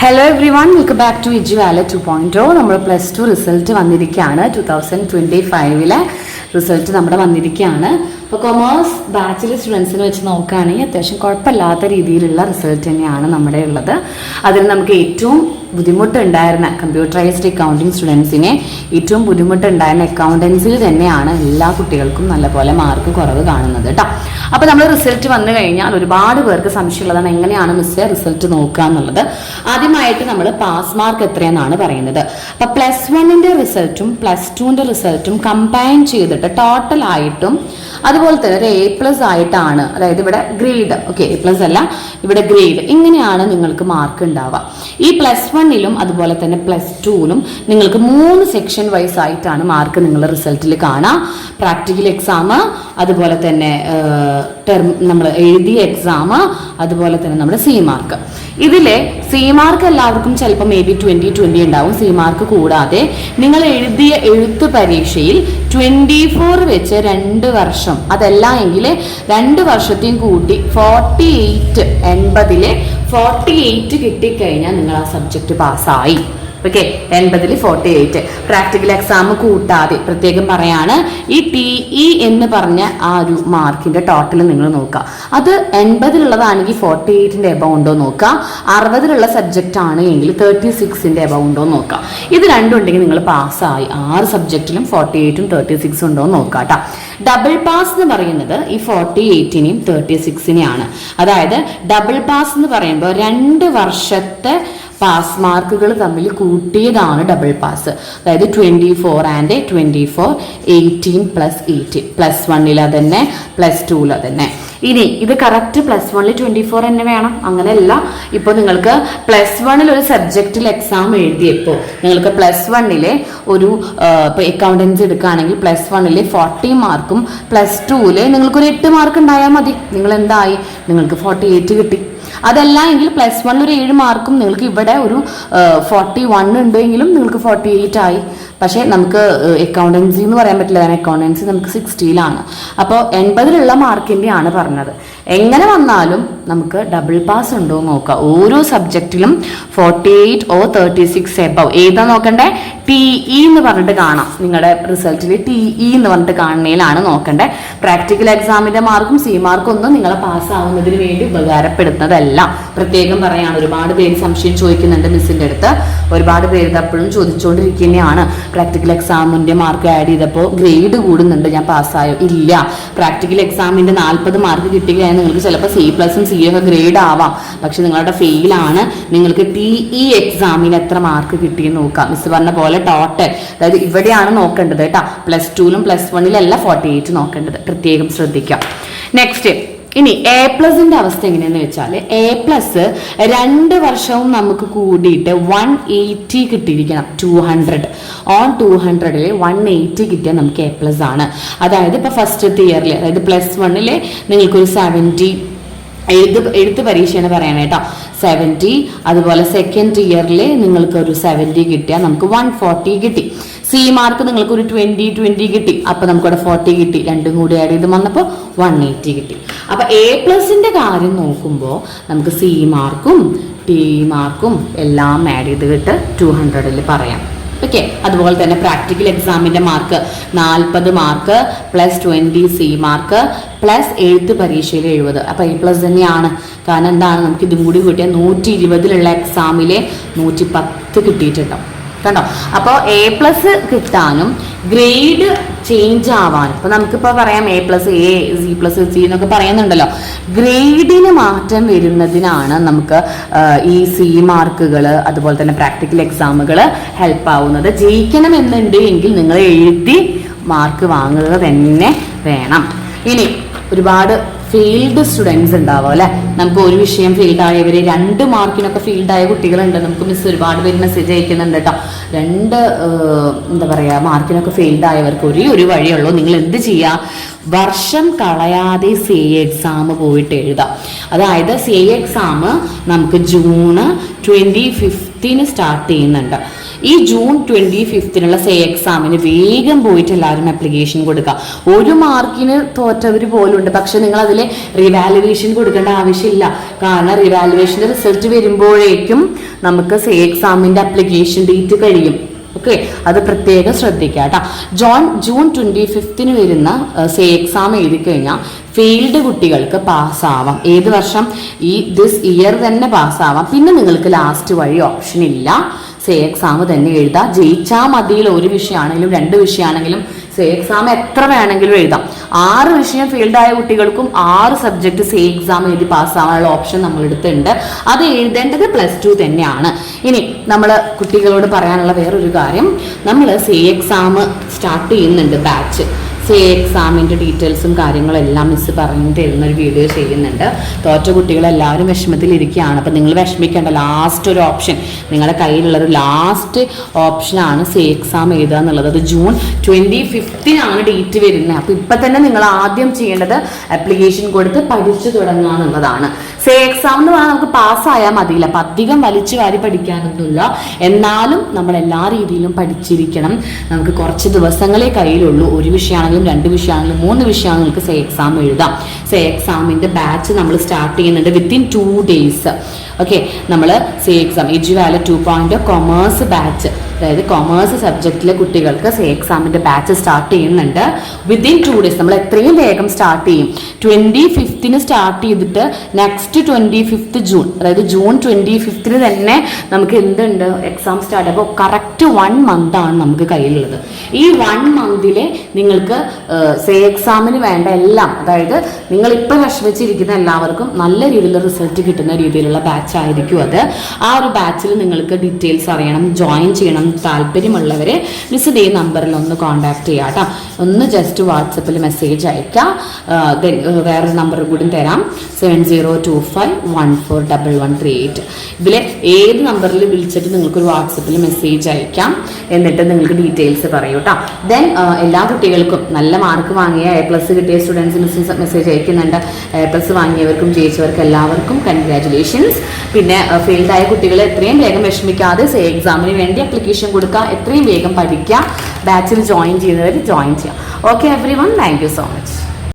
Hello everyone, welcome back to ഇജു വാല 2.0. നമ്മൾ +2 റിസൾട്ട് വന്നിരിക്കുകയാണ്. 2025 റിസൾട്ട് നമ്മുടെ വന്നിരിക്കുകയാണ്. അപ്പോൾ കൊമേഴ്സ് ബാച്ചിലർ സ്റ്റുഡൻസിനെ വെച്ച് നോക്കുകയാണെങ്കിൽ അത്യാവശ്യം കുഴപ്പമില്ലാത്ത രീതിയിലുള്ള റിസൾട്ട് തന്നെയാണ് നമ്മുടെ ഉള്ളത്. അതിൽ നമുക്ക് ഏറ്റവും ബുദ്ധിമുട്ടുണ്ടായിരുന്ന കമ്പ്യൂട്ടറൈസ്ഡ് അക്കൗണ്ടിങ് സ്റ്റുഡൻസിനെ ഏറ്റവും ബുദ്ധിമുട്ടുണ്ടായിരുന്ന അക്കൗണ്ടൻസിൽ തന്നെയാണ് എല്ലാ കുട്ടികൾക്കും നല്ലപോലെ മാർക്ക് കുറവ് കാണുന്നത് കേട്ടോ. അപ്പോൾ നമ്മൾ റിസൾട്ട് വന്നു കഴിഞ്ഞാൽ ഒരുപാട് പേർക്ക് സംശയമുള്ളതാണ് എങ്ങനെയാണ് മിസ്സേ റിസൾട്ട് നോക്കുക എന്നുള്ളത്. ആദ്യമായിട്ട് നമ്മൾ പാസ് മാർക്ക് എത്രയെന്നാണ് പറയുന്നത്. അപ്പോൾ +1 റിസൾട്ടും +2 റിസൾട്ടും കമ്പൈൻ ചെയ്തിട്ട് ടോട്ടൽ ആയിട്ടും അതുപോലെ തന്നെ ഒരു A+ ആയിട്ടാണ്, അതായത് ഇവിടെ ഗ്രേഡ്, ഓക്കെ A+ അല്ല, ഇവിടെ ഗ്രേഡ്, ഇങ്ങനെയാണ് നിങ്ങൾക്ക് മാർക്ക് ഉണ്ടാവുക. ഈ +1 അതുപോലെ തന്നെ +2 നിങ്ങൾക്ക് 3 സെക്ഷൻ വൈസ് ആയിട്ടാണ് മാർക്ക് നിങ്ങൾ റിസൾട്ടിൽ കാണാം. പ്രാക്ടിക്കൽ എക്സാം, അതുപോലെ തന്നെ നമ്മൾ എഴുതിയ എക്സാം, അതുപോലെ തന്നെ നമ്മുടെ സി മാർക്ക്. ഇതിലെ സി മാർക്ക് എല്ലാവർക്കും ചിലപ്പോൾ മേ ബി 20 ഉണ്ടാവും. സി മാർക്ക് കൂടാതെ നിങ്ങൾ എഴുതിയ എഴുത്ത് പരീക്ഷയിൽ 24 വെച്ച് 2 വർഷം, അതല്ല എങ്കിൽ 2 വർഷത്തെയും കൂട്ടി 48, 80 48 കിട്ടിക്കഴിഞ്ഞാൽ നിങ്ങൾ ആ സബ്ജക്റ്റ് പാസ്സായി. ഓക്കെ, 80 48. പ്രാക്ടിക്കൽ എക്സാം കൂട്ടാതെ പ്രത്യേകം പറയാണ്, ഈ TE എന്ന് പറഞ്ഞ ആ ഒരു മാർക്കിന്റെ ടോട്ടൽ നിങ്ങൾ നോക്കുക. അത് 80 48 എബവ് ഉണ്ടോ നോക്കുക. 60 സബ്ജക്റ്റ് ആണ് എങ്കിൽ 36 എബവ് ഉണ്ടോ നോക്കുക. ഇത് രണ്ടും ഉണ്ടെങ്കിൽ നിങ്ങൾ പാസ്സായി. 6 സബ്ജക്റ്റിലും 48 36 ഉണ്ടോ നോക്കുക കേട്ടോ. ഡബിൾ പാസ് എന്ന് പറയുന്നത് ഈ 48 36 അതായത് ഡബിൾ പാസ് എന്ന് പറയുമ്പോൾ 2 വർഷത്തെ പാസ് മാർക്കുകൾ തമ്മിൽ കൂട്ടിയതാണ് ഡബിൾ പാസ്. അതായത് 24 ആൻഡ് 24, 18 + 18, +1 അതന്നെ, +2 അതന്നെ. ഇനി ഇത് കറക്റ്റ് +1 24 തന്നെ വേണം, അങ്ങനെയല്ല. ഇപ്പോൾ നിങ്ങൾക്ക് +1 ഒരു സബ്ജക്റ്റിൽ എക്സാം എഴുതിയപ്പോൾ നിങ്ങൾക്ക് +1 ഒരു ഇപ്പോൾ അക്കൗണ്ടൻസി എടുക്കുകയാണെങ്കിൽ +1 40 മാർക്കും +2 നിങ്ങൾക്കൊരു 8 മാർക്ക് ഉണ്ടായാൽ മതി. നിങ്ങൾ എന്തായി, നിങ്ങൾക്ക് 48 കിട്ടി. അതല്ല എങ്കിൽ +1 ഒരു 7 മാർക്കും നിങ്ങൾക്ക് ഇവിടെ ഒരു 41 ഉണ്ടെങ്കിലും നിങ്ങൾക്ക് 48 ആയി. പക്ഷേ നമുക്ക് അക്കൗണ്ടൻസി എന്ന് പറയാൻ പറ്റില്ല, കാരണം അക്കൗണ്ടൻസി നമുക്ക് 60 അപ്പോൾ 80 മാർക്കിൻ്റെ ആണ് പറഞ്ഞത്. എങ്ങനെ വന്നാലും നമുക്ക് ഡബിൾ പാസ് ഉണ്ടോ നോക്കാം. ഓരോ സബ്ജക്റ്റിലും 48 or 36 എബവ്. ഏതാ നോക്കണ്ടേ? TE എന്ന് പറഞ്ഞിട്ട് കാണാം. നിങ്ങളുടെ റിസൾട്ടിൽ TE എന്ന് പറഞ്ഞിട്ട് കാണുന്നതിലാണ് നോക്കണ്ടേ. പ്രാക്ടിക്കൽ എക്സാമിന്റെ മാർക്കും സി മാർക്കും ഒന്നും നിങ്ങളെ പാസ്സാവുന്നതിന് വേണ്ടി ഉപകാരപ്പെടുന്നതല്ല. പ്രത്യേകം പറയാണ്. ഒരുപാട് പേര് സംശയം ചോദിക്കുന്നുണ്ട് മിസ്സിന്റെ അടുത്ത്. ഒരുപാട് പേര് അപ്പോഴും ചോദിച്ചുകൊണ്ടിരിക്കുന്നതാണ്, പ്രാക്ടിക്കൽ എക്സാമിന്റെ മാർക്ക് ആഡ് ചെയ്തപ്പോൾ ഗ്രേഡ് കൂടുന്നുണ്ട്, ഞാൻ പാസ്സായോ? ഇല്ല. പ്രാക്ടിക്കൽ എക്സാമിന്റെ 40 മാർക്ക് കിട്ടുകയാണെങ്കിൽ നിങ്ങൾക്ക് ചിലപ്പോൾ C+ഉം C ഒക്കെ ഗ്രേഡ് ആവാം, പക്ഷെ നിങ്ങളുടെ ഫെയിലാണ്. നിങ്ങൾക്ക് TE എക്സാമിന് എത്ര മാർക്ക് കിട്ടിയെന്ന് നോക്കാം. മിസ് പറഞ്ഞ പോലെ ടോട്ടൽ, അതായത് ഇവിടെയാണ് നോക്കേണ്ടത് കേട്ടോ. +2 +1 48 നോക്കേണ്ടത്, പ്രത്യേകം ശ്രദ്ധിക്കാം. നെക്സ്റ്റ്, ഇനി A+ന്റെ അവസ്ഥ എങ്ങനെയാന്ന് വെച്ചാൽ A+ 2 വർഷവും നമുക്ക് കൂടിയിട്ട് 180 കിട്ടിയിരിക്കണം. 200 on 200 180 കിട്ടിയാൽ നമുക്ക് A+ ആണ്. അതായത് ഇപ്പോൾ ഫസ്റ്റത്തെ ഇയറിൽ, അതായത് +1 നിങ്ങൾക്കൊരു 70 എഴുത്ത് പരീക്ഷയാണ് പറയണേ കേട്ടോ, 70. അതുപോലെ സെക്കൻഡ് ഇയറിൽ നിങ്ങൾക്കൊരു 70 കിട്ടിയാൽ നമുക്ക് 140 കിട്ടി. സി മാർക്ക് നിങ്ങൾക്ക് ഒരു 20 കിട്ടി, അപ്പൊ നമുക്കിവിടെ 40 കിട്ടി. രണ്ടും കൂടി ആഡ് ചെയ്ത് വന്നപ്പോൾ 180 കിട്ടി. അപ്പൊ A+ന്റെ കാര്യം നോക്കുമ്പോൾ നമുക്ക് സി മാർക്കും ടി മാർക്കും എല്ലാം ആഡ് ചെയ്തിട്ട് 200 പറയാം. ഓക്കെ, അതുപോലെ തന്നെ പ്രാക്ടിക്കൽ എക്സാമിന്റെ mark 40 mark +20 C mark plus എഴുത്ത് പരീക്ഷയിൽ 70. അപ്പോൾ A+ തന്നെയാണ്. കാരണം എന്താണ്, നമുക്ക് ഇതും കൂടി കിട്ടിയാൽ 120 എക്സാമിലെ 110 കിട്ടിയിട്ടുണ്ടാവും. കണ്ടോ? അപ്പോൾ A+ കിട്ടാനും ഗ്രേഡ് ചേഞ്ച് ആവാനും, ഇപ്പോൾ നമുക്കിപ്പോൾ പറയാം A+, A, C+C എന്നൊക്കെ പറയുന്നുണ്ടല്ലോ. ഗ്രേഡിന് മാറ്റം വരുന്നതിനാണ് നമുക്ക് ഈ സി മാർക്കുകൾ, അതുപോലെ തന്നെ പ്രാക്ടിക്കൽ എക്സാമുകൾ ഹെൽപ്പ് ആവുന്നത്. ജയിക്കണം എന്നുണ്ട് എങ്കിൽ നിങ്ങൾ എഴുതി മാർക്ക് വാങ്ങുക തന്നെ വേണം. ഇനി ഒരുപാട് ഫെയിൽഡ് സ്റ്റുഡൻസ് ഉണ്ടാവും അല്ലെ. നമുക്ക് ഒരു വിഷയം ഫെയിൽഡ് ആയവര് 2 മാർക്കിനൊക്കെ ഫെയിൽഡ് ആയ കുട്ടികളുണ്ട്. നമുക്ക് മിസ് ഒരുപാട് പേര് മെസ്സേജ് അയക്കുന്നുണ്ട് കേട്ടോ. 2 മാർക്കിനൊക്കെ ഫെയിൽഡ് ആയവർക്ക് ഒരു വഴിയുള്ളൂ. നിങ്ങൾ എന്ത് ചെയ്യുക, വർഷം കളയാതെ CA എക്സാം പോയിട്ട് എഴുതാം. അതായത് CA എക്സാം നമുക്ക് ജൂൺ 25 സ്റ്റാർട്ട് ചെയ്യുന്നുണ്ട്. ഈ ജൂൺ 25 സേ എക്സാമിന് വേഗം പോയിട്ട് എല്ലാവരും ആപ്ലിക്കേഷൻ കൊടുക്കുക. 1 മാർക്കിന് തോറ്റവർ പോലും ഉണ്ട്. പക്ഷെ നിങ്ങൾ അതിൽ റിവാലുവേഷൻ കൊടുക്കേണ്ട ആവശ്യമില്ല. കാരണം റിവാലുവേഷൻ്റെ റിസൾട്ട് വരുമ്പോഴേക്കും നമുക്ക് സേ എക്സാമിൻ്റെ ആപ്ലിക്കേഷൻ ഡേറ്റ് കഴിയും. ഓക്കെ, അത് പ്രത്യേകം ശ്രദ്ധിക്കുക കേട്ടോ. ജൂൺ 25 വരുന്ന സേ എക്സാം എഴുതി കഴിഞ്ഞാൽ ഫെയിൽഡ് കുട്ടികൾക്ക് പാസ്സാവാം. ഏത് വർഷം? ദിസ് ഇയർ തന്നെ പാസ്സാവാം. പിന്നെ നിങ്ങൾക്ക് ലാസ്റ്റ് വഴി ഓപ്ഷൻ ഇല്ല. സേ എക്സാം തന്നെ എഴുതാം. ജയിച്ചാൽ മതിയിൽ 1 വിഷയമാണെങ്കിലും 2 വിഷയമാണെങ്കിലും സേ എക്സാം എത്ര വേണമെങ്കിലും എഴുതാം. 6 വിഷയം ഫെയിൽഡായ കുട്ടികൾക്കും 6 സബ്ജക്റ്റ് സേ എക്സാം എഴുതി പാസ്സാവാനുള്ള ഓപ്ഷൻ നമ്മളെടുത്തുണ്ട്. അത് എഴുതേണ്ടത് +2 തന്നെയാണ്. ഇനി നമ്മൾ കുട്ടികളോട് പറയാനുള്ള വേറൊരു കാര്യം, നമ്മൾ സേ എക്സാം സ്റ്റാർട്ട് ചെയ്യുന്നുണ്ട് ബാച്ച്. സേ എക്സാമിൻ്റെ ഡീറ്റെയിൽസും കാര്യങ്ങളും എല്ലാം മിസ് പറഞ്ഞു തരുന്നൊരു വീഡിയോ ചെയ്യുന്നുണ്ട്. തോറ്റ കുട്ടികളെല്ലാവരും വിഷമത്തിലിരിക്കുകയാണ്. അപ്പം നിങ്ങൾ വിഷമിക്കേണ്ട. ലാസ്റ്റ് ഒരു ഓപ്ഷൻ നിങ്ങളുടെ കയ്യിലുള്ളത് ലാസ്റ്റ് ഓപ്ഷനാണ് സേ എക്സാം എഴുതുക എന്നുള്ളത്. അത് ജൂൺ 25 ഡേറ്റ് വരുന്നത്. അപ്പോൾ ഇപ്പം തന്നെ നിങ്ങൾ ആദ്യം ചെയ്യേണ്ടത് ആപ്ലിക്കേഷൻ കൊടുത്ത് പഠിച്ചു തുടങ്ങുക എന്നുള്ളതാണ്. സേ എക്സാം എന്ന് പറഞ്ഞാൽ നമുക്ക് പാസ്സായാൽ മതിയില്ല. അപ്പം അധികം വലിച്ചു വാരി പഠിക്കാനൊന്നുമില്ല. എന്നാലും നമ്മൾ എല്ലാ രീതിയിലും പഠിച്ചിരിക്കണം. നമുക്ക് കുറച്ച് ദിവസങ്ങളെ കയ്യിലുള്ളൂ. 1 വിഷയമാണെങ്കിലും 2 വിഷയമാണെങ്കിലും 3 വിഷയമാണെങ്കിലും നിങ്ങൾക്ക് സേ എക്സാം എഴുതാം. സേ എക്സാമിൻ്റെ ബാച്ച് നമ്മൾ സ്റ്റാർട്ട് ചെയ്യുന്നുണ്ട് വിത്തിൻ 2 ഡേയ്സ്. ഓക്കെ, നമ്മൾ സേ എക്സാം എഡ്യൂവാലറ്റ് 2.0 കൊമേഴ്സ് ബാച്ച്, അതായത് കൊമേഴ്സ് സബ്ജക്റ്റിലെ കുട്ടികൾക്ക് സേ എക്സാമിൻ്റെ ബാച്ച് സ്റ്റാർട്ട് ചെയ്യുന്നുണ്ട് വിത്തിൻ 2 ഡേയ്സ്. നമ്മൾ എത്രയും വേഗം സ്റ്റാർട്ട് ചെയ്യും. 25 സ്റ്റാർട്ട് ചെയ്തിട്ട് നെക്സ്റ്റ് 25 ജൂൺ, അതായത് ജൂൺ 25 തന്നെ നമുക്ക് എന്തുണ്ട് എക്സാം സ്റ്റാർട്ട്. അപ്പോൾ കറക്റ്റ് 1 മന്താണ് നമുക്ക് കയ്യിലുള്ളത്. ഈ 1 മന്തിൽ നിങ്ങൾക്ക് സേ എക്സാമിന് വേണ്ട എല്ലാം, അതായത് നിങ്ങളിപ്പോൾ വിഷമിച്ചിരിക്കുന്ന എല്ലാവർക്കും നല്ല രീതിയിലുള്ള റിസൾട്ട് കിട്ടുന്ന രീതിയിലുള്ള ബാച്ച് ആയിരിക്കും അത്. ആ ഒരു ബാച്ചിൽ നിങ്ങൾക്ക് ഡീറ്റെയിൽസ് അറിയണം, ജോയിൻ ചെയ്യണം താല്പര്യമുള്ളവരെ മിസ് ഈ നമ്പറിൽ ഒന്ന് കോൺടാക്ട് ചെയ്യാം കേട്ടോ. ഒന്ന് ജസ്റ്റ് വാട്സപ്പിൽ മെസ്സേജ് അയക്കാം. വേറൊരു നമ്പർ കൂടി തരാം, 7025141138. ഇതിൽ ഏത് നമ്പറിൽ വിളിച്ചിട്ട് നിങ്ങൾക്കൊരു വാട്സപ്പിൽ മെസ്സേജ് അയക്കാം. എന്നിട്ട് നിങ്ങൾക്ക് ഡീറ്റെയിൽസ് പറയൂ കേട്ടോ. ദെൻ എല്ലാ കുട്ടികൾക്കും നല്ല മാർക്ക് വാങ്ങിയ A+ കിട്ടിയ സ്റ്റുഡൻസിന് മെസ്സേജ് അയക്കുന്നുണ്ട്. A+ വാങ്ങിയവർക്കും ജയിച്ചവർക്കും എല്ലാവർക്കും കൺഗ്രാറ്റുലേഷൻസ്. പിന്നെ ഫെയിൽഡായ കുട്ടികൾ എത്രയും വേഗം വിഷമിക്കാതെ സേ എക്സാമിന് വേണ്ടി ആപ്ലിക്കേഷൻ കൊടുക്കുക. എത്രയും വേഗം പഠിക്കുക. ബാച്ചിൽ ജോയിൻ ചെയ്യുന്നവർ ജോയിൻ ചെയ്യാം. Okay everyone, thank you so much.